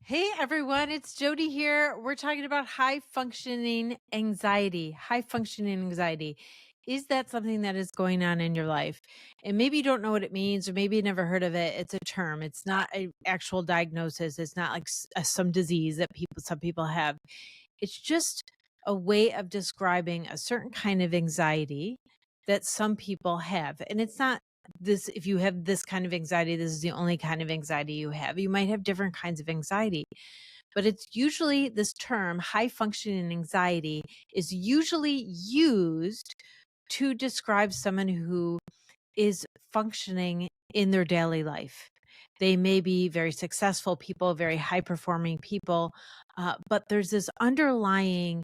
Hey everyone, it's Jodi here. We're talking about high functioning anxiety. High functioning anxiety. Is that something that is going on in your life? And maybe you don't know what it means, or maybe you never heard of it. It's a term. It's not an actual diagnosis. It's not like some disease that some people have. It's just a way of describing a certain kind of anxiety that some people have. And it's not this, if you have this kind of anxiety, this is the only kind of anxiety you have. You might have different kinds of anxiety, but it's usually this term, high functioning anxiety, is usually used to describe someone who is functioning in their daily life. They may be very successful people, very high performing people, but there's this underlying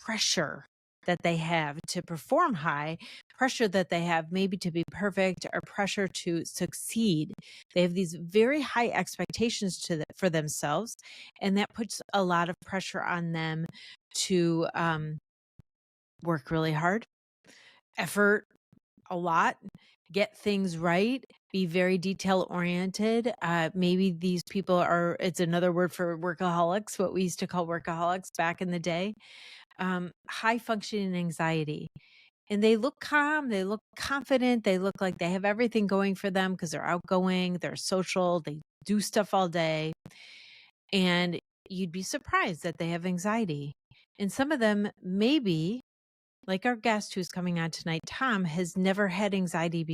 pressure that they have to perform high, pressure that they have maybe to be perfect, or pressure to succeed. They have these very high expectations for themselves, and that puts a lot of pressure on them to work really hard, effort a lot, get things right, be very detail oriented. Maybe these people are, it's another word for workaholics, what we used to call workaholics back in the day. High functioning anxiety. And they look calm, they look confident, they look like they have everything going for them because they're outgoing, they're social, they do stuff all day. And you'd be surprised that they have anxiety. And some of them, maybe like our guest who's coming on tonight, Thom, has never had anxiety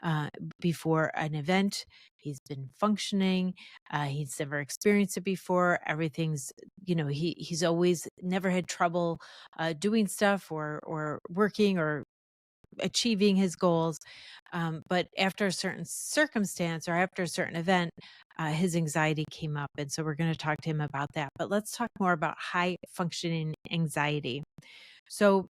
uh, before an event. He's been functioning. He's never experienced it before. Everything's, he's always never had trouble doing stuff or working or achieving his goals. But after a certain circumstance or after a certain event, his anxiety came up. And so we're going to talk to him about that. But let's talk more about high functioning anxiety. So,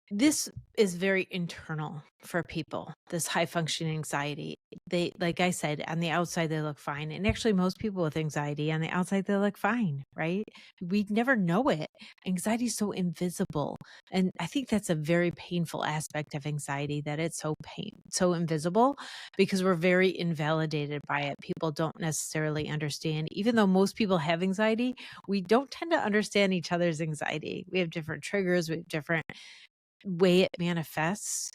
this is very internal for people, this high functioning anxiety. They, like I said, on the outside, they look fine. And actually, most people with anxiety on the outside, they look fine, right? We never know it. Anxiety is so invisible. And I think that's a very painful aspect of anxiety, that it's so invisible, because we're very invalidated by it. People don't necessarily understand, even though most people have anxiety, we don't tend to understand each other's anxiety. We have different triggers, we have different way it manifests.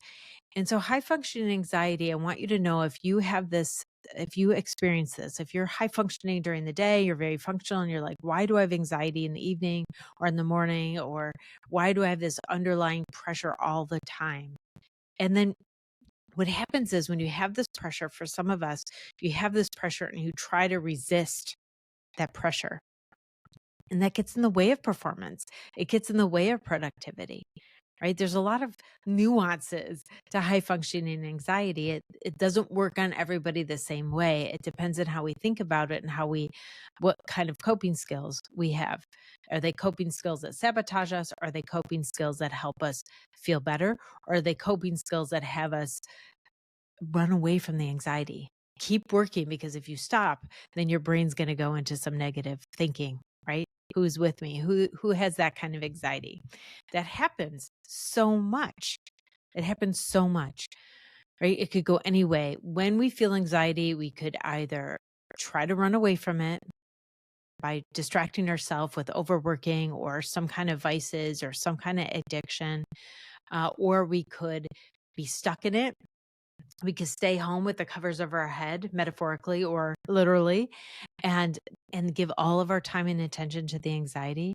And so high functioning anxiety, I want you to know, if you have this, if you experience this, if you're high functioning during the day, you're very functional and you're like, why do I have anxiety in the evening or in the morning? Or why do I have this underlying pressure all the time? And then what happens is, when you have this pressure, for some of us, you have this pressure and you try to resist that pressure. And that gets in the way of performance. It gets in the way of productivity, right? There's a lot of nuances to high functioning anxiety. It doesn't work on everybody the same way. It depends on how we think about it and what kind of coping skills we have. Are they coping skills that sabotage us? Are they coping skills that help us feel better? Or are they coping skills that have us run away from the anxiety? Keep working, because if you stop, then your brain's going to go into some negative thinking, right? Who's with me? Who has that kind of anxiety? That happens so much. It happens so much, right? It could go any way. When we feel anxiety, we could either try to run away from it by distracting ourselves with overworking or some kind of vices or some kind of addiction, or we could be stuck in it. We could stay home with the covers over our head, metaphorically or literally, and give all of our time and attention to the anxiety.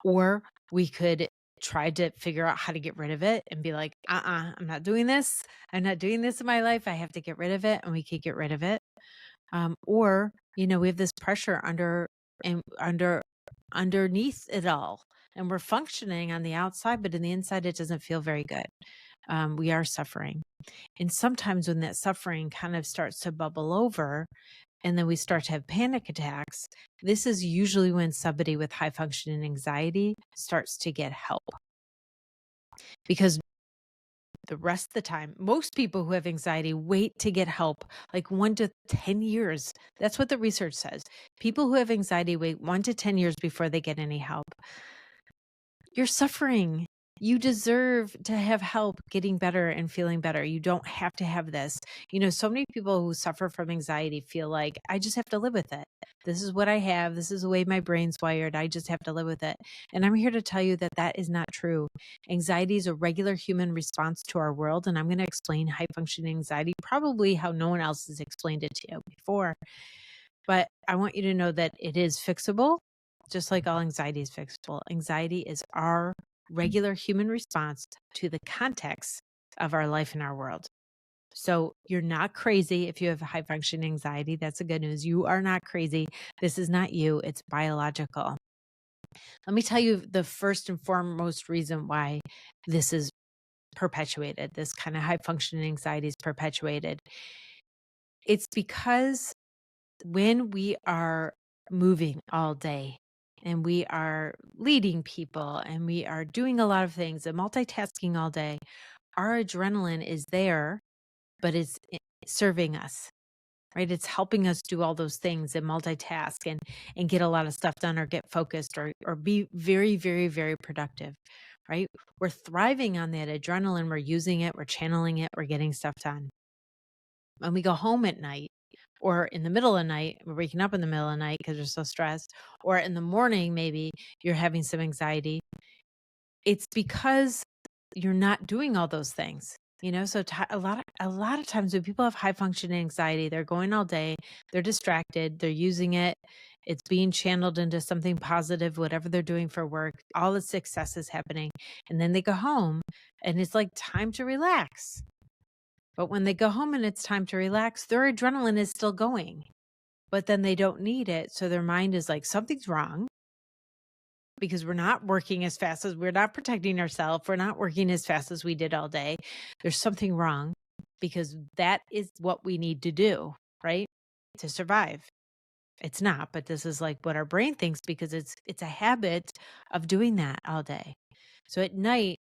Or we could try to figure out how to get rid of it and be like, I'm not doing this. I'm not doing this in my life. I have to get rid of it. And we could get rid of it. Or, we have this pressure underneath it all. And we're functioning on the outside, but in the inside, it doesn't feel very good. We are suffering. And sometimes when that suffering kind of starts to bubble over, and then we start to have panic attacks, this is usually when somebody with high functioning anxiety starts to get help. Because the rest of the time, most people who have anxiety wait to get help like 1 to 10 years. That's what the research says. People who have anxiety wait 1 to 10 years before they get any help. You're suffering. You deserve to have help getting better and feeling better. You don't have to have this. So many people who suffer from anxiety feel like, I just have to live with it. This is what I have. This is the way my brain's wired. I just have to live with it. And I'm here to tell you that that is not true. Anxiety is a regular human response to our world. And I'm going to explain high functioning anxiety, probably how no one else has explained it to you before. But I want you to know that it is fixable, just like all anxiety is fixable. Anxiety is our regular human response to the context of our life and our world. So you're not crazy if you have high functioning anxiety. That's the good news. You are not crazy. This is not you. It's biological. Let me tell you the first and foremost reason why this is perpetuated. This kind of high functioning anxiety is perpetuated. It's because when we are moving all day and we are leading people and we are doing a lot of things and multitasking all day, our adrenaline is there, but it's serving us, right? It's helping us do all those things and multitask and get a lot of stuff done or get focused or be very, very, very productive, right? We're thriving on that adrenaline. We're using it. We're channeling it. We're getting stuff done. When we go home at night or in the middle of the night, we're waking up in the middle of the night because we're so stressed, or in the morning, maybe you're having some anxiety. It's because you're not doing all those things. So a lot of times when people have high functioning anxiety, they're going all day, they're distracted, they're using it, it's being channeled into something positive, whatever they're doing for work, all the success is happening. And then they go home and it's like time to relax. But when they go home and it's time to relax, their adrenaline is still going, but then they don't need it. So their mind is like, something's wrong because we're not working as fast as we're not protecting ourselves. We're not working as fast as we did all day. There's something wrong because that is what we need to do, right? To survive. It's not, but this is like what our brain thinks because it's a habit of doing that all day. So at night,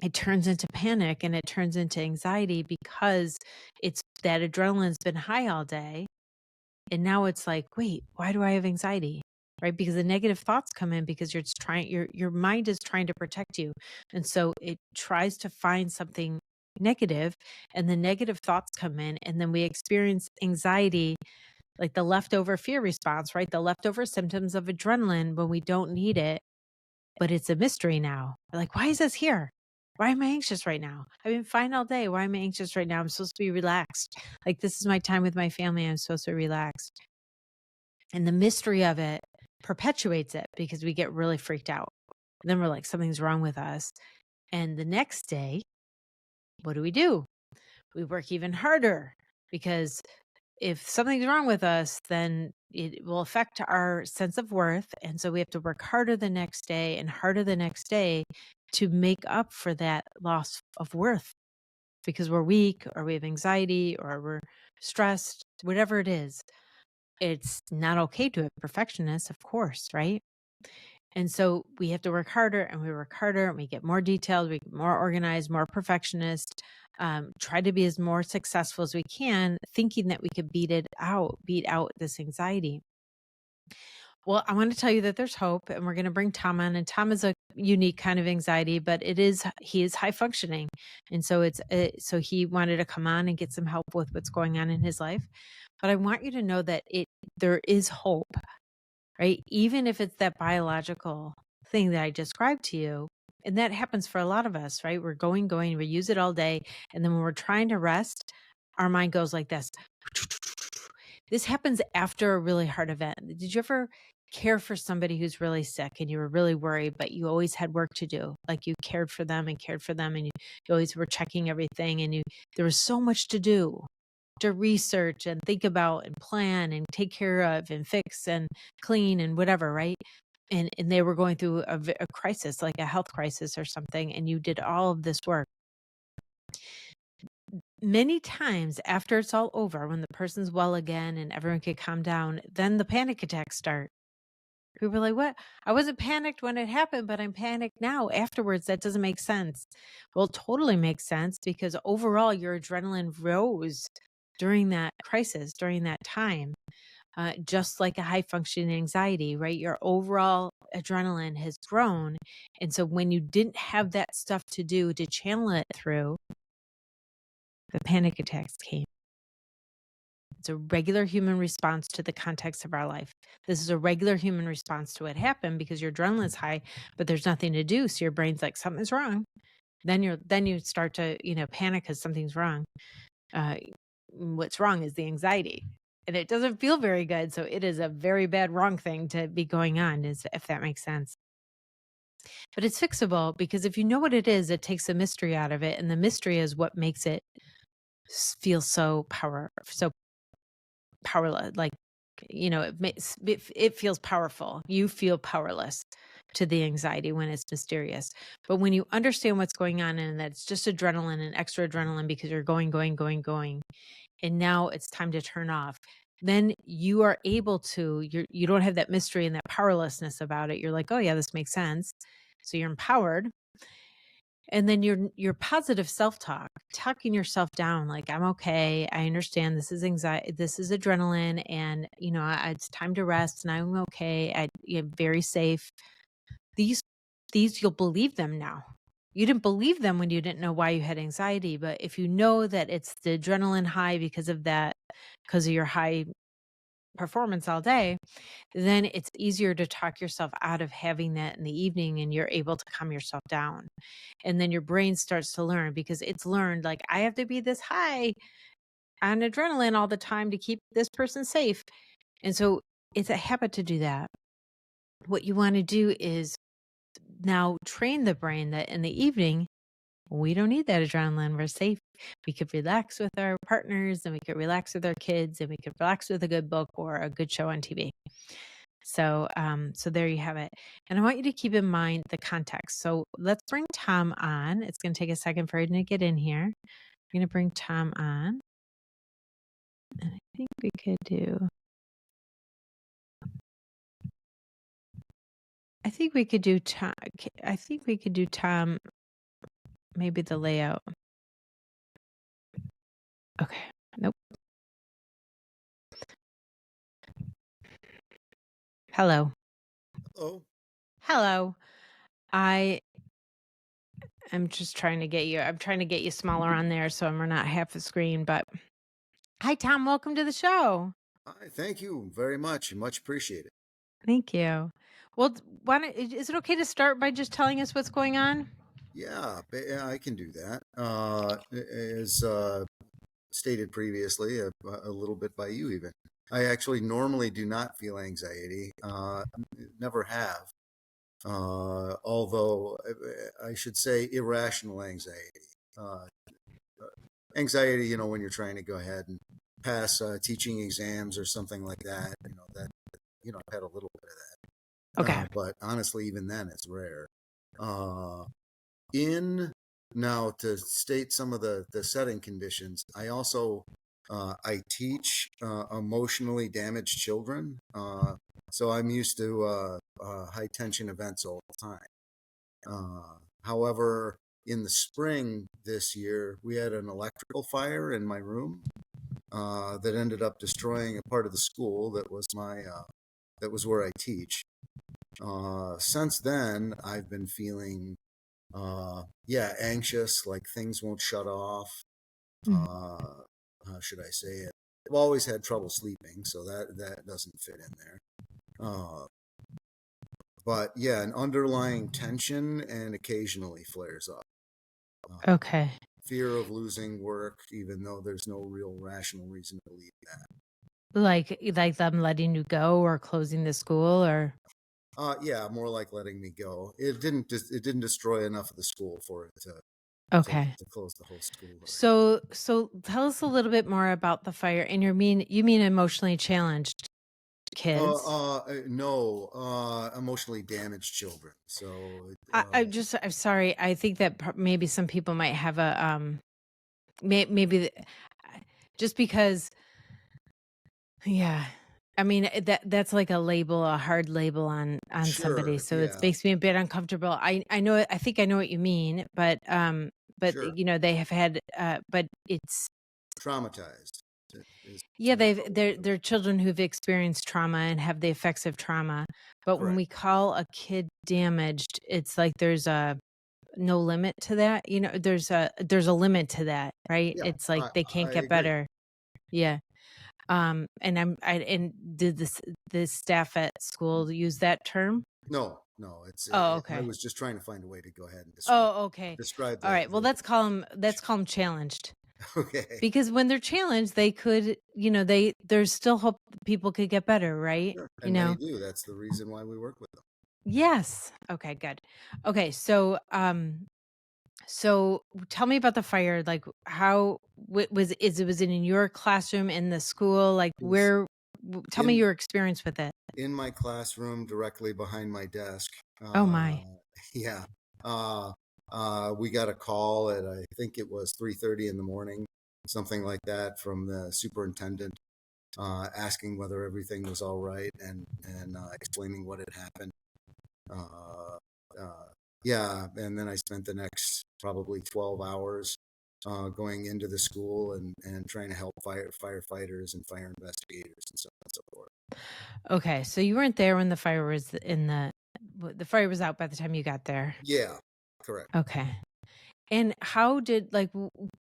it turns into panic and it turns into anxiety because it's that adrenaline's been high all day. And now it's like, wait, why do I have anxiety? Right? Because the negative thoughts come in because your mind is trying to protect you. And so it tries to find something negative and the negative thoughts come in and then we experience anxiety, like the leftover fear response, right? The leftover symptoms of adrenaline when we don't need it, but it's a mystery now. We're like, why is this here? Why am I anxious right now? I've been fine all day. Why am I anxious right now? I'm supposed to be relaxed. Like this is my time with my family. I'm supposed to be relaxed. And the mystery of it perpetuates it because we get really freaked out. And then we're like, something's wrong with us. And the next day, what do? We work even harder because if something's wrong with us, then it will affect our sense of worth. And so we have to work harder the next day and harder the next day to make up for that loss of worth because we're weak or we have anxiety or we're stressed, whatever it is. It's not okay to a perfectionist, of course, right? And so we have to work harder and we work harder and we get more detailed, we get more organized, more perfectionist, try to be as more successful as we can, thinking that we could beat out this anxiety. Well, I want to tell you that there's hope and we're going to bring Thom on, and Thom is a unique kind of anxiety, but he is high functioning. And so so he wanted to come on and get some help with what's going on in his life. But I want you to know that there is hope, right? Even if it's that biological thing that I described to you. And that happens for a lot of us, right? We're going, we use it all day. And then when we're trying to rest, our mind goes like this. This happens after a really hard event. Did you ever care for somebody who's really sick and you were really worried, but you always had work to do? Like you cared for them and you always were checking everything and there was so much to do, to research and think about and plan and take care of and fix and clean and whatever, right? And they were going through a crisis, like a health crisis or something, and you did all of this work. Many times after it's all over, when the person's well again and everyone can calm down, then the panic attacks start. People are like, what? I wasn't panicked when it happened, but I'm panicked now. Afterwards, that doesn't make sense. Well, it totally makes sense because overall your adrenaline rose during that crisis, during that time, just like a high functioning anxiety, right? Your overall adrenaline has grown. And so when you didn't have that stuff to do to channel it through, the panic attacks came. It's a regular human response to the context of our life. This is a regular human response to what happened because your adrenaline's high, but there's nothing to do. So your brain's like, something's wrong. Then you start to, panic because something's wrong. What's wrong is the anxiety. And it doesn't feel very good. So it is a very bad wrong thing to be going on, if that makes sense. But it's fixable because if you know what it is, it takes the mystery out of it. And the mystery is what makes it feel so powerless. Like, it feels powerful. You feel powerless to the anxiety when it's mysterious. But when you understand what's going on and that it's just adrenaline and extra adrenaline because you're going, and now it's time to turn off, then you are able to, you don't have that mystery and that powerlessness about it. You're like, oh yeah, this makes sense. So you're empowered. And then your positive self-talk, talking yourself down, like, I'm okay. I understand this is anxiety. This is adrenaline. And, it's time to rest and I'm okay. I'm very safe. These, you'll believe them now. You didn't believe them when you didn't know why you had anxiety. But if you know that it's the adrenaline high because of your high performance all day, then it's easier to talk yourself out of having that in the evening and you're able to calm yourself down. And then your brain starts to learn because it's learned, like, I have to be this high on adrenaline all the time to keep this person safe. And so it's a habit to do that. What you want to do is now train the brain that in the evening, we don't need that adrenaline. We're safe. We could relax with our partners and we could relax with our kids and we could relax with a good book or a good show on TV. So, so there you have it. And I want you to keep in mind the context. So let's bring Thom on. It's going to take a second for him to get in here. I'm going to bring Thom on. And I think we could do Thom. I think we could do Thom, maybe the layout. Okay. Nope. Hello. Oh, Hello. I am just trying to get you. I'm trying to get you smaller on there so we're not half the screen. But hi, Thom. Welcome to the show. hi, thank you very much. Much appreciated. Thank you. Well, is it okay to start by just telling us what's going on? Yeah, I can do that. As stated previously, a little bit by you even. I actually normally do not feel anxiety. Never have. Although I should say irrational anxiety. Uh, Anxiety, when you're trying to go ahead and pass teaching exams or something like that, I've had a little bit of that. Okay. But honestly, even then, it's rare. Uh, in Now, to state some of the setting conditions, I also I teach emotionally damaged children, so I'm used to high tension events all the time. However, in the spring this year, we had an electrical fire in my room that ended up destroying a part of the school that was where I teach. Since then, I've been feeling, anxious, like things won't shut off. Mhm. How should I say it? I've always had trouble sleeping, so that doesn't fit in there. Uh, but yeah, an underlying tension and occasionally flares up. Uh, Okay. Fear of losing work, even though there's no real rational reason to believe that. Like them letting you go or closing the school or Yeah, more like letting me go. It didn't destroy enough of the school for it okay. to close the whole school right now. So tell us a little bit more about the fire and you mean emotionally challenged kids? No, emotionally damaged children. So, I'm sorry. I think that maybe some people might have maybe just because, yeah. I mean, that's like a label, a hard label on somebody. sure, So it yeah, makes me a bit uncomfortable. I know I think I know what you mean, but sure, they have had but it's traumatized. is Yeah, too they're overloaded. they're children who've experienced trauma and have the effects of trauma. But when Correct. we call a kid damaged, it's like there's a no limit to that. There's a limit to that, right? Yeah, It's like I they can't I get agree. better. Yeah. And did this staff at school use that term? No, no, it's Oh, I okay. was just trying to find a way to go ahead and Oh, okay. describe All right. Well, the let's call them challenged. okay. Because when they're challenged, they could, there's still hope that people could get better, right? Sure. You And many know? do. That's the reason why we work with them. Yes. Okay, good. Okay, so tell me about the fire. Like how was it in your classroom, in the school? Like It was tell me in your experience with it. in my classroom directly behind my desk. Oh my. Yeah. Uh, we got a call at I think it was 3:30 in the morning, something like that, from the superintendent, asking whether everything was all right and explaining what had happened. Uh, uh, yeah, and then I spent the next probably 12 hours going into the school and trying to help firefighters and fire investigators and so on and so forth. Okay, so you weren't there when the fire was out by the time you got there. Yeah, correct. Okay. And how did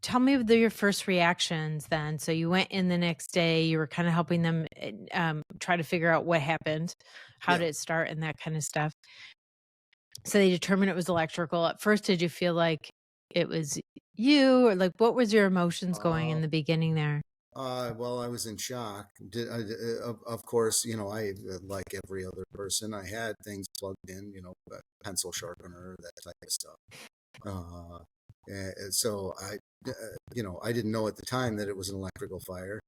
tell me your first reactions then. So you went in the next day, you were kind of helping them try to figure out what happened, how Yeah. did it start and that kind of stuff. So they determined it was electrical. At first, did you feel like it was you, or like what was your emotions going Uh, in the beginning there? well, I was in shock. Of course, I, like every other person, I had things plugged in, a pencil sharpener, that type of stuff. Uh, and so I didn't know at the time that it was an electrical fire,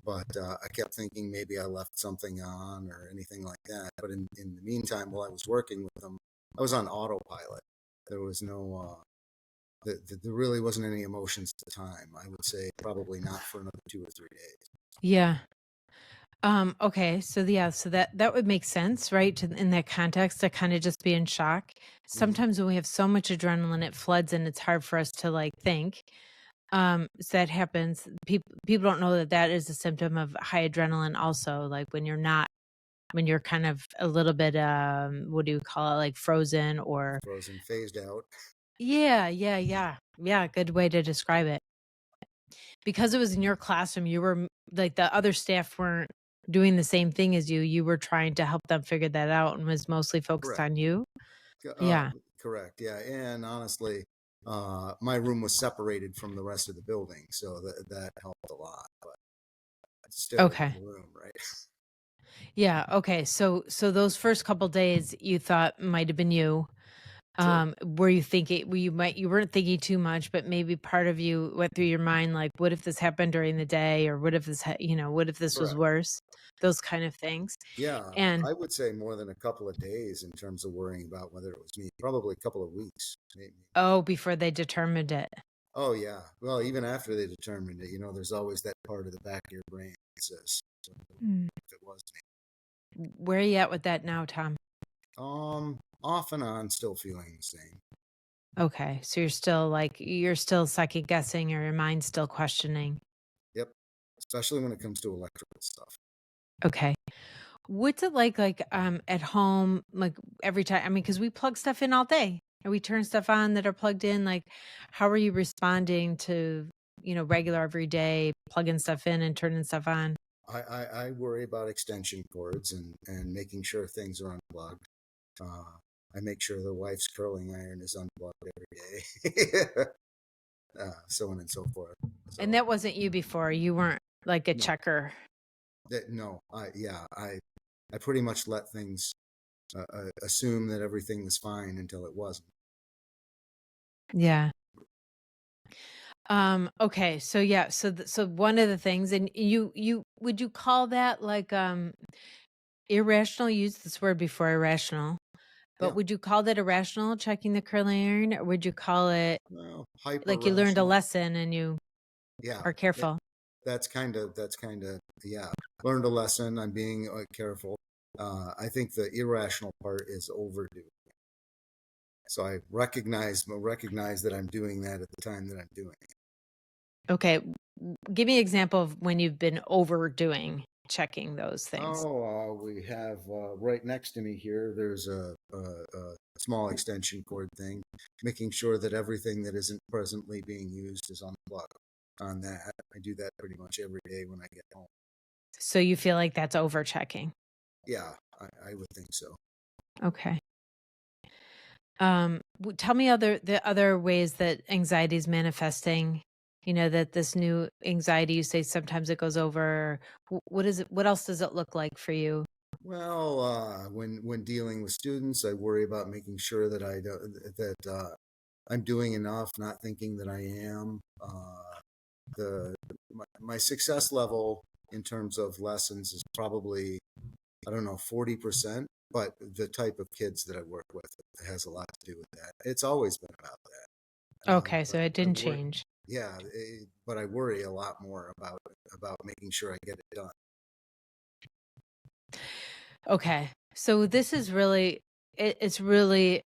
but I kept thinking maybe I left something on or anything like that. But in the meantime, while I was working with them, I was on autopilot. There was no, there really wasn't any emotions at the time. I would say probably not for another 2 or 3 days. Yeah. Okay. So that would make sense, right? In that context, to kind of just be in shock. Hmm. Sometimes when we have so much adrenaline, it floods and it's hard for us to like think. So that happens. People don't know that that is a symptom of high adrenaline also, like when you're kind of a little bit, what do you call it? Like frozen or Frozen, phased out. yeah, yeah, yeah. Yeah, good way to describe it. Because it was in your classroom, you were like the other staff weren't doing the same thing as you. You were trying to help them figure that out and was mostly focused Correct. on you? Uh, Yeah. correct. Yeah, and honestly, my room was separated from the rest of the building, so that helped a lot. But still, it was Okay. a room, right? Yeah, okay. So those first couple days you thought might have been you. Sure. Were you thinking you weren't thinking too much, but maybe part of you went through your mind like, what if this happened during the day, or what if what if this was Correct. worse? Those kind of things. Yeah, And I would say more than a couple of days in terms of worrying about whether it was me. Probably a couple of weeks, maybe. oh, before they determined it. Oh yeah. Well, even after they determined it, there's always that part of the back of your brain that says, "So, Mm. if it was Where are you at with that now, Tom? me." Off and on, still feeling the same. Okay. So you're still second guessing, or your mind's still questioning. Yep. Especially when it comes to electrical stuff. Okay. What's it like at home, like every time? I mean, because we plug stuff in all day and we turn stuff on that are plugged in. Like, how are you responding to, regular everyday plugging stuff in and turning stuff on? I worry about extension cords and making sure things are unplugged. Uh, I make sure the wife's curling iron is unplugged every day, so on and so forth. And So that wasn't you before. You weren't like a no, checker. no, I pretty much let things assume that everything was fine until it wasn't. Yeah. Okay. So yeah. So one of the things, and you would you call that like irrational? You used this word before, irrational. But Yeah, would you call that irrational, checking the curling iron, or would you call it well, hyper like you learned a rational. lesson and you Yeah, are it, careful? that's kind of yeah. Learned a lesson. I'm being careful. I think the irrational part is overdue. So I recognize that I'm doing that at the time that I'm doing it. Okay. Give me an example of when you've been overdoing checking those things. Oh, we have right next to me here. There's a small extension cord thing, making sure that everything that isn't presently being used is unplugged. On that, I do that pretty much every day when I get home. So you feel like that's over checking. Yeah, I would think so. Okay. Tell me the other ways that anxiety is manifesting. You know that this new anxiety you say sometimes it goes over. What is it? What else does it look like for you? Well, when dealing with students, I worry about making sure that I'm doing enough, not thinking that I am. The my success level in terms of lessons is probably, I don't know, 40%, but the type of kids that I work with has a lot to do with that. It's always been about that. Okay, But so it I didn't worry, change. yeah, but I worry a lot more about making sure I get it done. Okay, so this is really it's really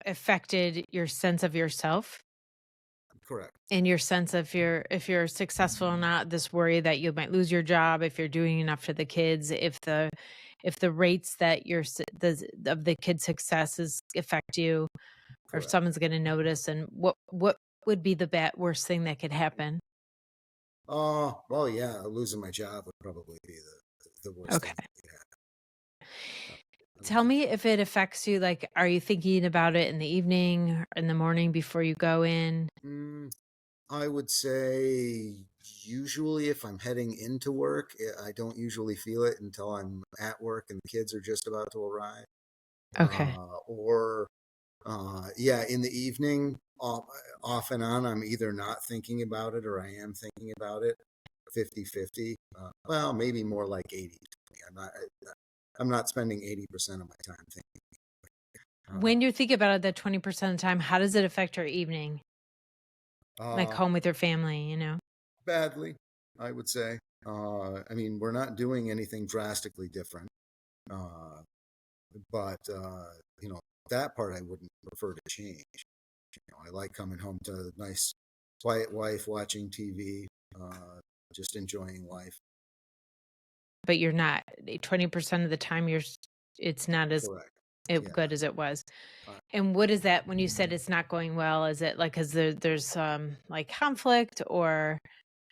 affected your sense of yourself Correct. and your sense of your if you're successful or not. This worry that you might lose your job if you're doing enough for the kids, if the rates that of the kids' successes affect you, or if Correct. someone's going to notice, and what would be the worst thing that could happen? Well, yeah, losing my job would probably be the worst Okay. thing that could happen. I would Tell think. me if it affects you, like, are you thinking about it in the evening or in the morning before you go in? Mm, I would say usually if I'm heading into work, I don't usually feel it until I'm at work and the kids are just about to arrive. Okay. Or yeah, in the evening, off and on, I'm either not thinking about it or I am thinking about it. 50-50. Well, maybe more like 80-20. I'm not spending 80% of my time thinking. Uh, When you think about it that 20% of the time, how does it affect your evening? Like uh, home with your family, you know? Badly, I would say. I mean, we're not doing anything drastically different, uh, but you know, that part I wouldn't prefer to change. I like coming home to a nice, quiet wife, watching TV, just enjoying life. But you're not 20% of the time it's not as Correct. Yeah. good as it was. Uh, And what is that when you said it's not going well? Is it like, cause there's like conflict, or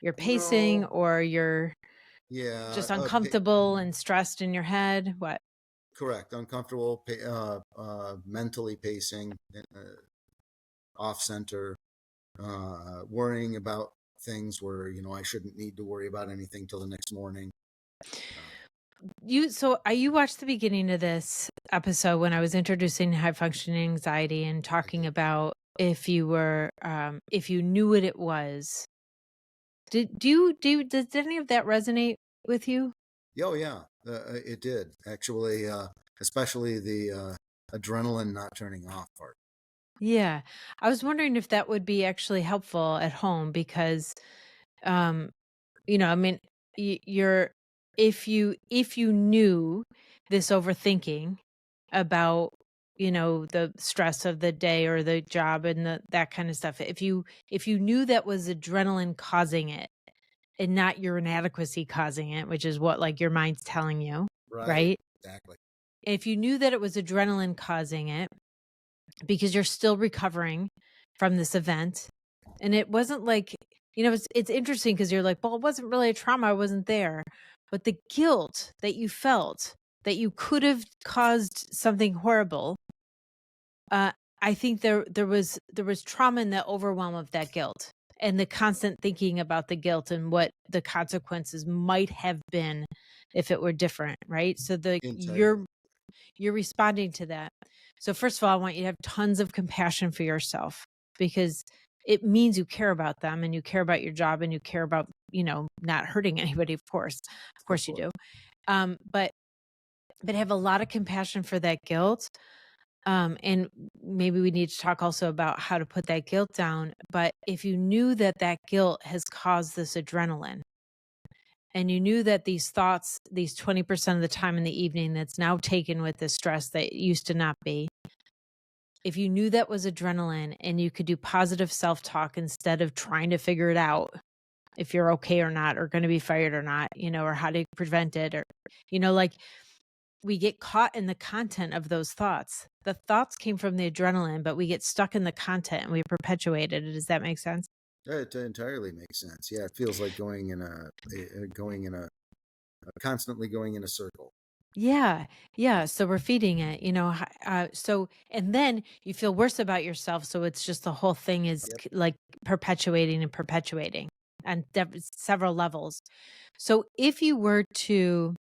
you're pacing, no. or you're Yeah. just uncomfortable and stressed in your head? What? Correct. Uncomfortable, mentally pacing, off center, worrying about things where I shouldn't need to worry about anything till the next morning. Uh, You watched the beginning of this episode when I was introducing high functioning anxiety and I talking did. about if you were if you knew what it was. Does any of that resonate with you? Oh yeah, it did actually, especially the adrenaline not turning off part. Yeah. I was wondering if that would be actually helpful at home because um I mean, you're if you knew this overthinking about, the stress of the day or the job and that kind of stuff. If you knew that was adrenaline causing it and not your inadequacy causing it, which is what like your mind's telling you, Right. right? Exactly. If you knew that it was adrenaline causing it because you're still recovering from this event, and it wasn't like, it's interesting because you're like, well, it wasn't really a trauma, I wasn't there. But the guilt that you felt that you could have caused something horrible, uh, I think there was trauma in the overwhelm of that guilt and the constant thinking about the guilt and what the consequences might have been if it were different, right? So Entirely. you're responding to that. So first of all, I want you to have tons of compassion for yourself because it means you care about them and you care about your job and you care about, not hurting anybody, of course. Of Of course you course. do. But have a lot of compassion for that guilt. And maybe we need to talk also about how to put that guilt down. But if you knew that that guilt has caused this adrenaline, and you knew that these thoughts, these 20% of the time in the evening that's now taken with this stress that used to not be, if you knew that was adrenaline and you could do positive self-talk instead of trying to figure it out if you're okay or not, or gonna be fired or not, or how to prevent it, or, like, we get caught in the content of those thoughts. The thoughts came from the adrenaline, but we get stuck in the content and we perpetuate it. Does that make sense? It entirely makes sense. Yeah, it feels like constantly going in a circle. Yeah. Yeah. So we're feeding it, and then you feel worse about yourself. So it's just the whole thing is Yep. like perpetuating and perpetuating on several levels. So if you were to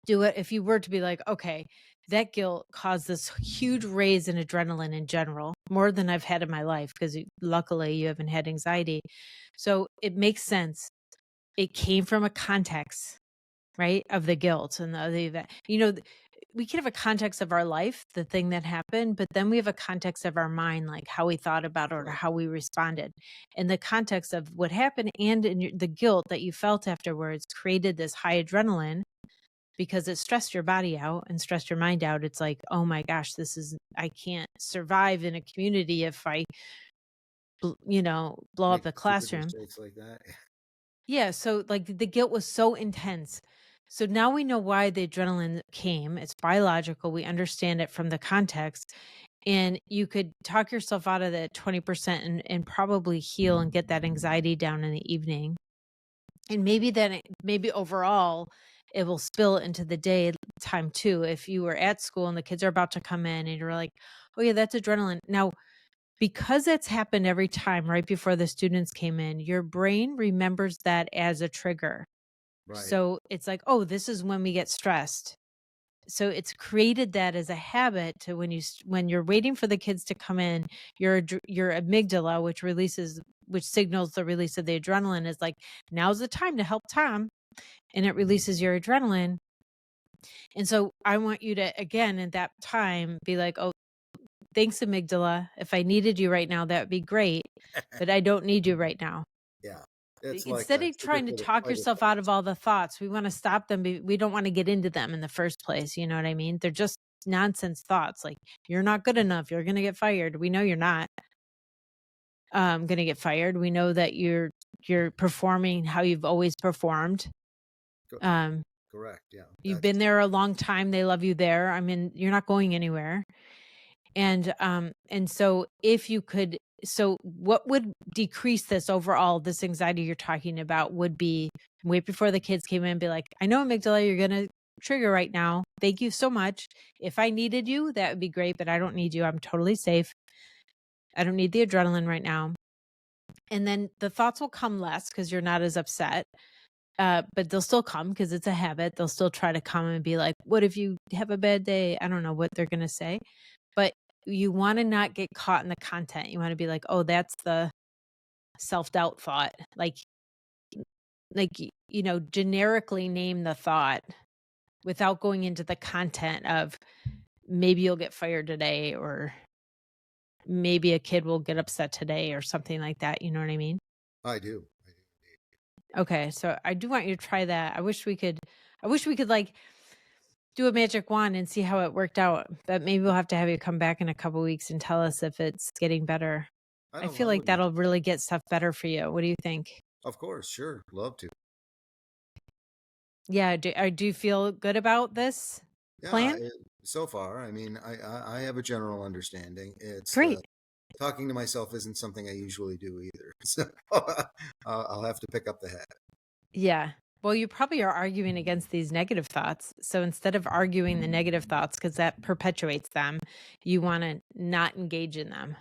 do it, if you were to be like, okay, that guilt caused this huge raise in adrenaline in general, more than I've had in my life, because luckily you haven't had anxiety. So it makes sense. It came from a context, right, of the guilt and the event. We can have a context of our life, the thing that happened, but then we have a context of our mind, like how we thought about it or Right. how we responded. And the context of what happened and the guilt that you felt afterwards created this high adrenaline because it stressed your body out and stressed your mind out. It's like, oh my gosh, I can't survive in a community if I, blow up Make the stupid classroom. mistakes like that. Yeah, so, like, the guilt was so intense. So now we know why the adrenaline came. It's biological. We understand it from the context. And you could talk yourself out of that 20% and probably heal and get that anxiety down in the evening. And maybe overall it will spill into the daytime too. If you were at school and the kids are about to come in and you're like, oh yeah, that's adrenaline. Now, because it's happened every time right before the students came in, your brain remembers that as a trigger. Right. So it's like, oh, this is when we get stressed. So it's created that as a habit to when you're waiting for the kids to come in, your amygdala, which signals the release of the adrenaline, is like, now's the time to help Tom, and it releases your adrenaline. And so I want you to, again, at that time, be like, oh, thanks, amygdala. If I needed you right now, that would be great, but I don't need you right now. Yeah. It's like Instead a of trying to typical talk fight or yourself out flight. of all the thoughts, we want to stop them. We don't want to get into them in the first place. You know what I mean? They're just nonsense thoughts. Like, you're not good enough. You're going to get fired. We know you're not going to get fired. We know that you're performing how you've always performed. Co- Um, Correct. Yeah. you've been there a long time. They love you there. I mean, you're not going anywhere. And so if you could, so what would decrease this anxiety you're talking about would be wait before the kids came in and be like, I know, amygdala, you're going to trigger right now. Thank you so much. If I needed you, that would be great, but I don't need you. I'm totally safe. I don't need the adrenaline right now. And then the thoughts will come less because you're not as upset. But they'll still come because it's a habit. They'll still try to come and be like, what if you have a bad day? I don't know what they're going to say. But you wanna not get caught in the content. You wanna be like, "Oh, that's the self-doubt thought." Generically name the thought without going into the content of maybe you'll get fired today, or maybe a kid will get upset today or something like that, you know what I mean? I do. Okay, so I do want you to try that. I wish we could, like, do a magic wand and see how it worked out, but maybe we'll have to have you come back in a couple weeks and tell us if it's getting better. I feel I like would love that'll to. really get stuff better for you. What do you think? Of course. Sure. Love to. Yeah, do you feel good about this Yeah. plan? So far, I mean, I have a general understanding. It's Great. talking to myself isn't something I usually do either. So I'll have to pick up the habit. Yeah. Well, you probably are arguing against these negative thoughts. So instead of arguing the negative thoughts, because that perpetuates them, you want to not engage in them.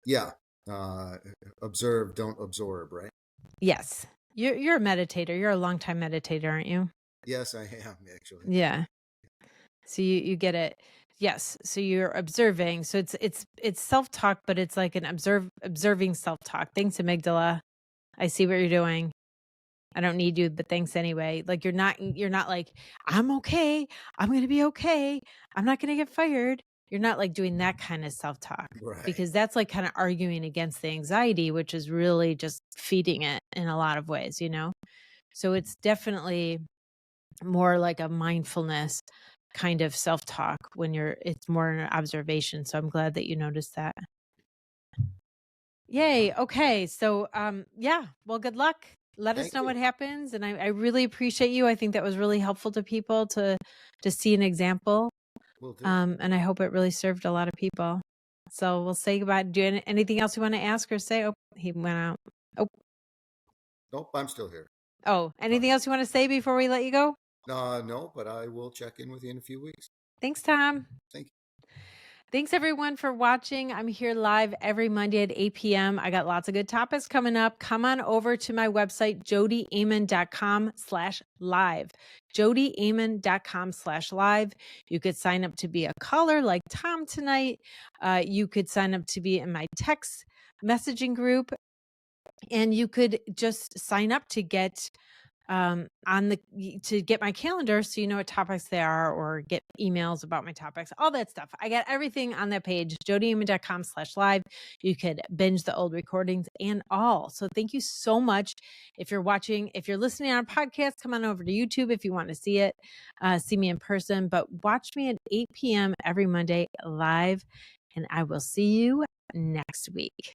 Yeah. Uh, Observe, don't absorb, right? Yes. You're a meditator. You're a longtime meditator, aren't you? Yes, I am actually. Yeah. So you get it. Yes. So you're observing. So it's self-talk, but it's like an observing self-talk. Thanks, amygdala. I see what you're doing. I don't need you, but thanks anyway. Like, you're not like, I'm okay. I'm going to be okay. I'm not going to get fired. You're not like doing that kind of self-talk, Right. because that's like kind of arguing against the anxiety, which is really just feeding it in a lot of ways. So it's definitely more like a mindfulness. kind of self-talk when it's more an observation. So I'm glad that you noticed that. Yay. Okay. So, yeah, well, good luck. Let us Thank know you. what happens. And I really appreciate you. I think that was really helpful to people to see an example. Will do. And I hope it really served a lot of people. So we'll say goodbye. Do you anything else you want to ask or say? Oh, he went out. Oh, Nope, I'm still here. anything else you want to say before we let you go? No, but I will check in with you in a few weeks. Thanks, Thom. Thank you. Thanks everyone for watching. I'm here live every Monday at 8 p.m. I got lots of good topics coming up. Come on over to my website, jodiaman.com/live. jodiaman.com/live. You could sign up to be a caller like Thom tonight. You could sign up to be in my text messaging group, and you could just sign up to get to get my calendar so you know what topics they are, or get emails about my topics, all that stuff. I got everything on that page, jodiaman.com/live. You could binge the old recordings and all. So thank you so much. If you're listening on a podcast, come on over to YouTube if you want to see it, see me in person, but watch me at 8 p.m. every Monday live, and I will see you next week.